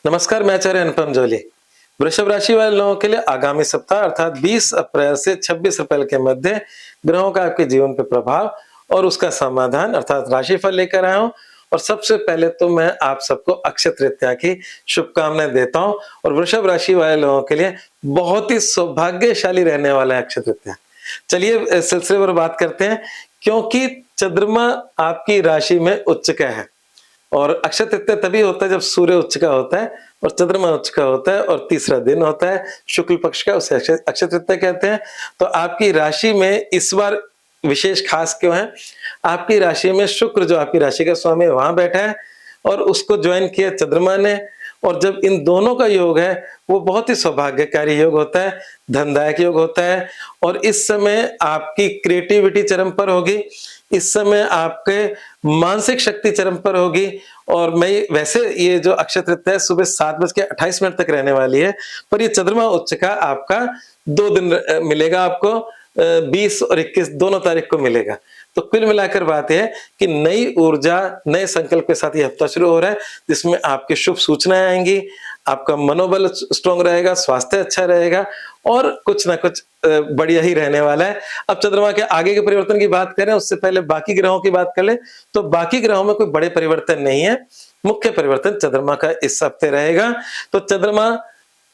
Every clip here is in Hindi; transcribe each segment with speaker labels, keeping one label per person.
Speaker 1: नमस्कार, मैं आचार्य अनुपम जोली। वृषभ राशि वाले लोगों के लिए आगामी सप्ताह अर्थात 20 अप्रैल से 26 अप्रैल के मध्य ग्रहों का आपके जीवन पे प्रभाव और उसका समाधान अर्थात राशिफल लेकर आया हूं। और सबसे पहले तो मैं आप सबको अक्षय तृतीया की शुभकामनाएं देता हूं। और वृषभ राशि वाले लोगों के लिए बहुत ही सौभाग्यशाली रहने वाला है अक्षय तृतीया। चलिए सिलसिले पर बात करते हैं, क्योंकि चंद्रमा आपकी राशि में उच्च का है। और अक्षय तृतीया तभी होता है जब सूर्य उच्च का होता है और चंद्रमा उच्च का होता है और तीसरा दिन होता है शुक्ल पक्ष का, उसे अक्षय तृतीया कहते हैं। तो आपकी राशि में इस बार विशेष खास क्यों है? आपकी राशि में शुक्र जो आपकी राशि का स्वामी है वहां बैठा है और उसको ज्वाइन किया चंद्रमा ने। और जब इन दोनों का योग है वो बहुत ही सौभाग्यकारी योग होता है, धनदायक योग होता है। और इस समय आपकी क्रिएटिविटी चरम पर होगी, इस समय आपके मानसिक शक्ति चरम पर होगी। और मैं वैसे ये जो अक्षय तृतीया है सुबह 7:28 तक रहने वाली है, पर ये चंद्रमा उच्च का आपका 2 दिन मिलेगा आपको, 20 और 21 दोनों तारीख को मिलेगा। तो कुल मिलाकर बात यह है कि नई ऊर्जा नए संकल्प के साथ ये हफ्ता शुरू हो रहा है, जिसमें आपकी शुभ सूचनाएं आएंगी, आपका मनोबल स्ट्रांग रहेगा, स्वास्थ्य अच्छा रहेगा और कुछ ना कुछ बढ़िया ही रहने वाला है। अब चंद्रमा के आगे के परिवर्तन की बात करें उससे पहले बाकी ग्रहों की बात कर ले, तो बाकी ग्रहों में कोई बड़े परिवर्तन नहीं है। मुख्य परिवर्तन चंद्रमा का इस हफ्ते रहेगा। तो चंद्रमा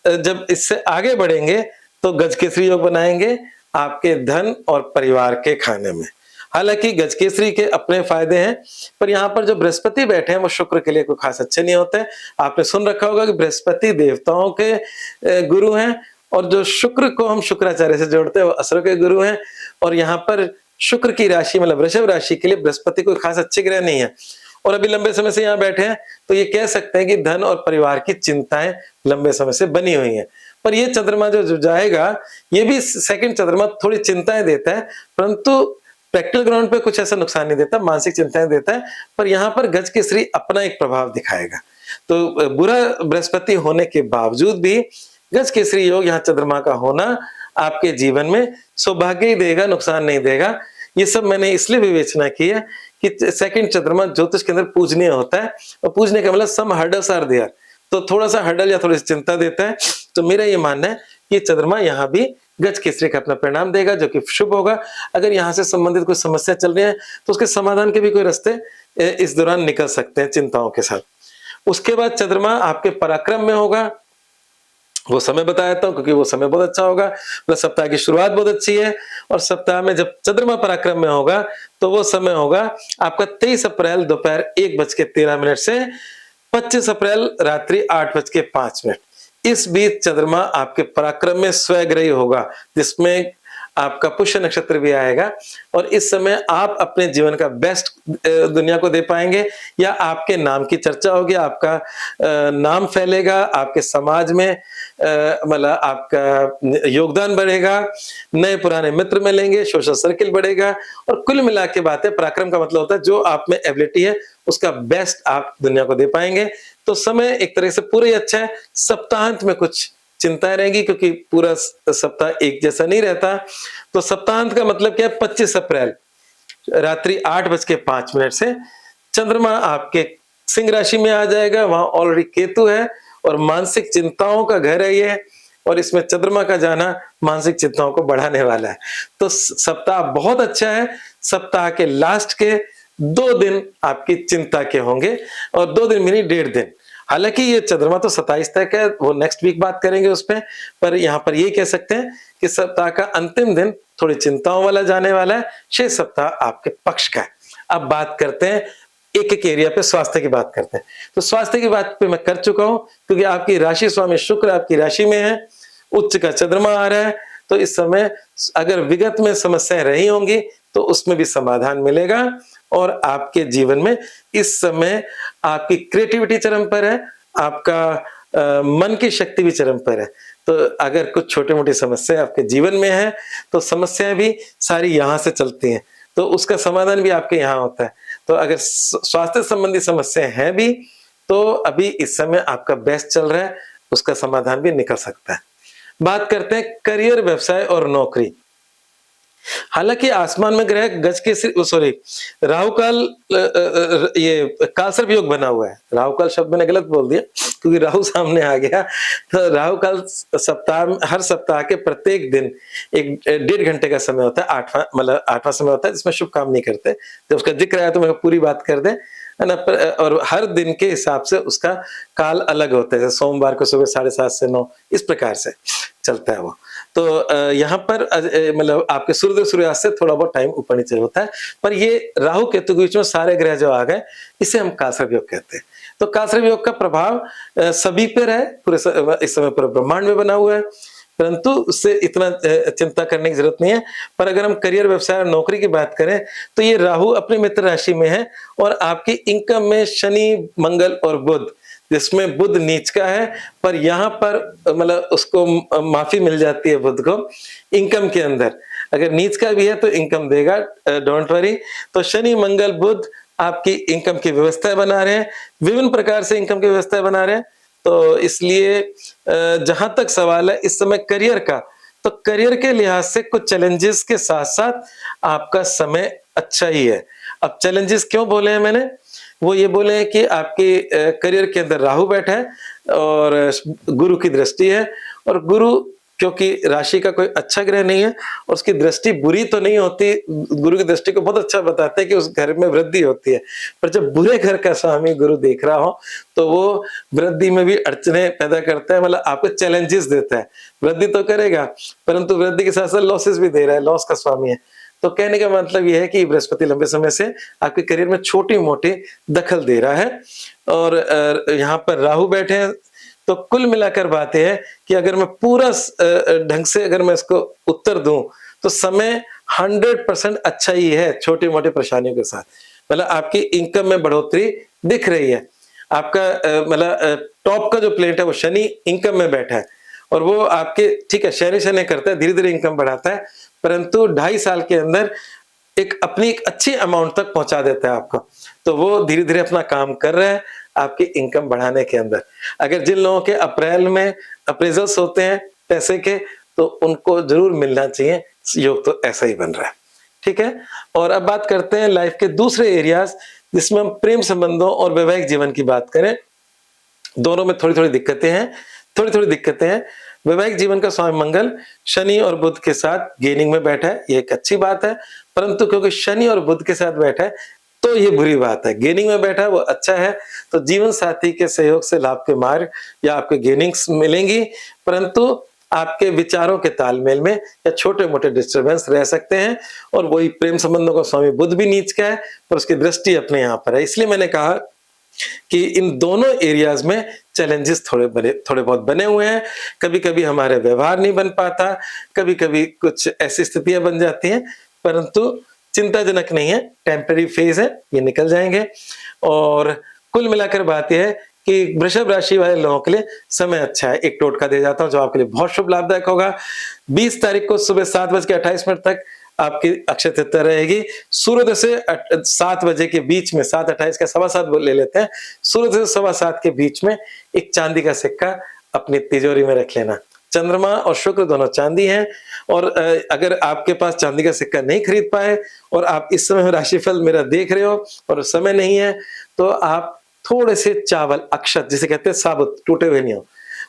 Speaker 1: जब इससे आगे बढ़ेंगे तो गजकेसरी योग बनाएंगे आपके धन और परिवार के खाने में। हालांकि गजकेसरी के अपने फायदे हैं, पर यहाँ पर जो बृहस्पति बैठे हैं वो शुक्र के लिए कोई खास अच्छे नहीं होते। आपने सुन रखा होगा कि बृहस्पति देवताओं के गुरु हैं और जो शुक्र को हम शुक्राचार्य से जोड़ते हैं वो असुरों के गुरु हैं। और यहाँ पर शुक्र की राशि मतलब वृषभ राशि के लिए बृहस्पति कोई खास अच्छे ग्रह नहीं है और अभी लंबे समय से यहाँ बैठे हैं, तो ये कह सकते हैं कि धन और परिवार की चिंताएं लंबे समय से बनी हुई हैं। पर ये चंद्रमा जो जाएगा, ये भी सेकंड चंद्रमा थोड़ी चिंताएं देता है, परंतु प्रैक्टिकल ग्राउंड पे कुछ ऐसा नुकसान नहीं देता, मानसिक चिंताएं देता है। पर यहाँ पर गजकेसरी अपना एक प्रभाव दिखाएगा। तो बुरा बृहस्पति होने के बावजूद भी गजकेसरी योग यहाँ चंद्रमा का होना आपके जीवन में सौभाग्य ही देगा, नुकसान नहीं देगा। ये सब मैंने इसलिए विवेचना की है कि सेकंड चंद्रमा ज्योतिष के अंदर पूजनीय होता है और पूजने का मतलब सम हर्डल्स आर देयर, तो थोड़ा सा हर्डल या थोड़ी सी चिंता देता है। तो मेरा ये मानना है कि चंद्रमा यहाँ भी गजकेसरी का अपना परिणाम देगा जो कि शुभ होगा। अगर यहाँ से संबंधित कोई समस्या चल रही है तो उसके समाधान के भी कोई रास्ते इस दौरान निकल सकते हैं चिंताओं के साथ। उसके बाद चंद्रमा आपके पराक्रम में होगा, वो समय बता देता हूं क्योंकि वो समय बहुत अच्छा होगा। मतलब सप्ताह की शुरुआत बहुत अच्छी है और सप्ताह में जब चंद्रमा पराक्रम में होगा तो वो समय होगा आपका 23 अप्रैल दोपहर 1:13 से 25 अप्रैल रात्रि 8:05। इस बीच चंद्रमा आपके पराक्रम में स्वग्रही होगा, जिसमें आपका पुष्य नक्षत्र भी आएगा। और इस समय आप अपने जीवन का बेस्ट दुनिया को दे पाएंगे, या आपके नाम की चर्चा होगी, आपका नाम फैलेगा, आपके समाज में मतलब आपका योगदान बढ़ेगा, नए पुराने मित्र मिलेंगे, सोशल सर्किल बढ़ेगा। और कुल मिला के बात है, पराक्रम का मतलब होता है जो आप में एबिलिटी है उसका बेस्ट आप दुनिया को दे पाएंगे। तो समय एक तरह से पूरा ही अच्छा है। सप्ताहांत में कुछ चिंताएं रहेंगी क्योंकि पूरा सप्ताह एक जैसा नहीं रहता। तो सप्ताहांत का मतलब क्या है? 25 अप्रैल रात्रि 8:05 से चंद्रमा आपके सिंह राशि में आ जाएगा, वहां ऑलरेडी केतु है और मानसिक चिंताओं का घर है ये, और इसमें चंद्रमा का जाना मानसिक चिंताओं को बढ़ाने वाला है। तो सप्ताह बहुत अच्छा है। सप्ताह के लास्ट के 2 दिन आपकी चिंता के होंगे, और 2 दिन मिनी 1.5 दिन। हालांकि ये चंद्रमा तो 27 तक है, वो नेक्स्ट वीक बात करेंगे उस पर यहाँ पर ये कह सकते हैं कि सप्ताह का अंतिम दिन थोड़ी चिंताओं वाला जाने वाला है, शेष सप्ताह आपके पक्ष का है। अब बात करते हैं एक एक एरिया पे, स्वास्थ्य की बात करते हैं। तो स्वास्थ्य की बात पे मैं कर चुका हूं क्योंकि आपकी राशि स्वामी शुक्र आपकी राशि में है, उच्च का चंद्रमा आ रहा है। तो इस समय अगर विगत में समस्याएं रही होंगी तो उसमें भी समाधान मिलेगा, और आपके जीवन में इस समय आपकी क्रिएटिविटी चरम पर है, आपका मन की शक्ति भी चरम पर है। तो अगर कुछ छोटी मोटी समस्या आपके जीवन में है तो समस्याएं भी सारी यहाँ से चलती हैं, तो उसका समाधान भी आपके यहाँ होता है। तो अगर स्वास्थ्य संबंधी समस्याएं हैं भी तो अभी इस समय आपका बेस्ट चल रहा है, उसका समाधान भी निकल सकता है। बात करते हैं करियर, व्यवसाय और नौकरी। हालांकि आसमान में ग्रह गज के सॉरी राहु काल ये काल सर्प योग बना हुआ है। राहु काल शब्द मैंने गलत बोल दिया क्योंकि राहु सामने आ गया। तो राहु काल सप्ताह हर सप्ताह के प्रत्येक दिन एक 1.5 घंटे का समय होता है, आठवां मतलब आठवां समय होता है जिसमें शुभ काम नहीं करते। जब उसका जिक्र आया तो मैं पूरी बात कर दें, है ना। और हर दिन के हिसाब से उसका काल अलग होता है, जैसे सोमवार को सुबह 7:30 से 9 इस प्रकार से चलता है वो। तो यहाँ पर मतलब आपके सूर्योदय सूर्यास्त से थोड़ा बहुत टाइम ऊपर नीचे होता है, पर ये राहु केतु के बीच में सारे ग्रह जो आ गए, इसे हम कालसर्प योग कहते हैं। तो कालसर्प योग का प्रभाव सभी पर है, इस समय पूरे ब्रह्मांड में बना हुआ है, परंतु उससे इतना चिंता करने की जरूरत नहीं है। पर अगर हम करियर, व्यवसाय और नौकरी की बात करें तो ये राहु अपने मित्र राशि में है और आपकी इनकम में शनि, मंगल और बुध, जिसमें बुध नीच का है, पर यहाँ पर मतलब उसको माफी मिल जाती है बुध को इनकम के अंदर। अगर नीच का भी है तो इनकम देगा, डोंट वरी। तो शनि, मंगल, बुध आपकी इनकम की व्यवस्था बना रहे हैं, विभिन्न प्रकार से इनकम की व्यवस्था बना रहे हैं। तो इसलिए जहां तक सवाल है इस समय करियर का, तो करियर के लिहाज से कुछ चैलेंजेस के साथ साथ आपका समय अच्छा ही है। अब चैलेंजेस क्यों बोले हैं मैंने, वो ये बोले हैं कि आपके करियर के अंदर राहु बैठा है और गुरु की दृष्टि है, और गुरु क्योंकि राशि का कोई अच्छा ग्रह नहीं है और उसकी दृष्टि बुरी तो नहीं होती, गुरु की दृष्टि को बहुत अच्छा बताते हैं कि उस घर में वृद्धि होती है, पर जब बुरे घर का स्वामी गुरु देख रहा हो तो वो वृद्धि में भी अड़चने पैदा करता है, मतलब आपको चैलेंजेस देता है। वृद्धि तो करेगा परंतु वृद्धि के साथ साथ लॉसेस भी दे रहा है, लॉस का स्वामी है। तो कहने का मतलब यह है कि बृहस्पति लंबे समय से आपके करियर में छोटी मोटी दखल दे रहा है, और यहाँ पर राहु बैठे हैं। तो कुल मिलाकर बात यह है कि अगर मैं पूरा ढंग से अगर मैं इसको उत्तर दूं तो समय 100% अच्छा ही है, छोटी मोटी परेशानियों के साथ। मतलब आपकी इनकम में बढ़ोतरी दिख रही है। आपका मतलब टॉप का जो प्लेट है वो शनि इनकम में बैठा है, और वो आपके ठीक है शनि शनि करता है, धीरे धीरे इनकम बढ़ाता है, परंतु 2.5 साल के अंदर अपनी एक अच्छी अमाउंट तक पहुंचा देता है आपको। तो वो धीरे धीरे अपना काम कर रहा है आपकी इनकम बढ़ाने के अंदर। अगर जिन लोगों के अप्रैल में अप्रेजल्स होते हैं पैसे के, तो उनको जरूर मिलना चाहिए, योग तो ऐसा ही बन रहा है। ठीक है, और अब बात करते हैं लाइफ के दूसरे एरियाज जिसमें हम प्रेम संबंधों और वैवाहिक जीवन की बात करें। दोनों में थोड़ी थोड़ी दिक्कतें हैं। वैवाहिक जीवन का स्वामी मंगल शनि और बुध के साथ गेनिंग में बैठा है, ये एक अच्छी बात है, परंतु क्योंकि शनि और बुध के साथ बैठा है तो ये बुरी बात है। गेनिंग में बैठा है वो अच्छा है, तो जीवन साथी के सहयोग से लाभ के मार्ग या आपके गेनिंग्स मिलेंगी, परंतु आपके विचारों के तालमेल में या छोटे मोटे डिस्टर्बेंस रह सकते हैं। और वही प्रेम संबंधों का स्वामी बुध भी नीच का है, पर उसकी दृष्टि अपने यहाँ पर है। इसलिए मैंने कहा कि इन दोनों एरियाज में चैलेंजेस थोड़े बहुत बने हुए हैं। कभी कभी हमारे व्यवहार नहीं बन पाता, कभी कभी कुछ ऐसी स्थितियां बन जाती हैं, परंतु चिंताजनक नहीं है, टेम्पररी फेज है, ये निकल जाएंगे। और कुल मिलाकर बात यह है कि वृषभ राशि वाले लोगों के लिए समय अच्छा है। एक टोटका दे जाता हूं जो आपके लिए बहुत शुभ लाभदायक होगा। 20 तारीख को सुबह 7:28 तक आपकी अक्षय तृतीया रहेगी। सूर्योदय से 7 बजे के बीच में, 7:28 का 7:15 ले लेते हैं, सूर्योदय से 7:15 के बीच में एक चांदी का सिक्का अपनी तिजोरी में रख लेना। चंद्रमा और शुक्र दोनों चांदी हैं, और अगर आपके पास चांदी का सिक्का नहीं खरीद पाए और आप इस समय राशिफल मेरा देख रहे हो और समय नहीं है, तो आप थोड़े से चावल अक्षत जिसे कहते हैं साबुत, टूटे हुए नहीं हो,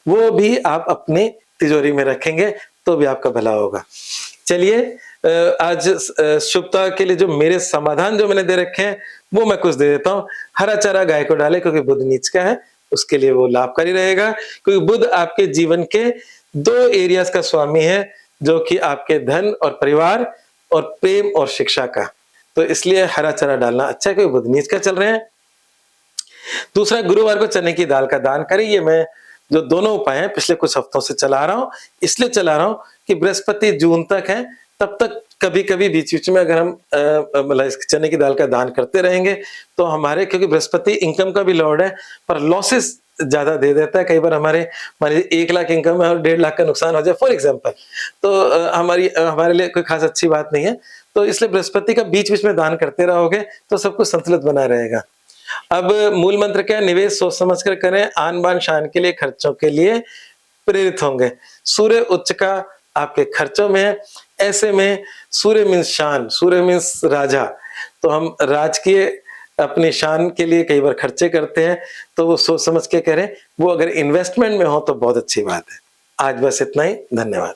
Speaker 1: वो भी आप अपनी तिजोरी में रखेंगे तो भी आपका भला होगा। चलिए, आज शुभता के लिए जो मेरे समाधान जो मैंने दे रखे हैं वो मैं कुछ दे देता हूं। हरा चारा गाय को डाले, क्योंकि बुध नीच का है, उसके लिए वो लाभकारी रहेगा, क्योंकि बुध आपके जीवन के 2 एरियाज का स्वामी है, जो कि आपके धन और परिवार और प्रेम और शिक्षा का। तो इसलिए हरा चारा डालना अच्छा है, क्योंकि बुध नीच का चल रहे हैं। दूसरा, गुरुवार को चने की दाल का दान करें। ये मैं जो दोनों उपाय हैं पिछले कुछ हफ्तों से चला रहा हूं, इसलिए चला रहा हूं कि बृहस्पति जून तक है, तब तक कभी कभी बीच बीच में अगर हम मतलब चने की दाल का दान करते रहेंगे तो हमारे, क्योंकि बृहस्पति इनकम का भी लॉर्ड है, पर लॉसेस ज्यादा दे देता है। कई बार हमारे 1 लाख इनकम है और 1.5 लाख का नुकसान हो जाए फॉर एग्जाम्पल, तो हमारे लिए कोई खास अच्छी बात नहीं है। तो इसलिए बृहस्पति का बीच बीच में दान करते रहोगे तो सब कुछ संतुलित बना रहेगा। अब मूल मंत्र क्या है, निवेश सोच समझ कर करें, आन बान शान के लिए, खर्चों के लिए प्रेरित होंगे। सूर्य उच्च का आपके खर्चों में है, ऐसे में सूर्य मीन्स शान, सूर्य मीन्स राजा, तो हम राजकीय अपनी शान के लिए कई बार खर्चे करते हैं, तो वो सोच समझ के करें। वो अगर इन्वेस्टमेंट में हो तो बहुत अच्छी बात है। आज बस इतना ही, धन्यवाद।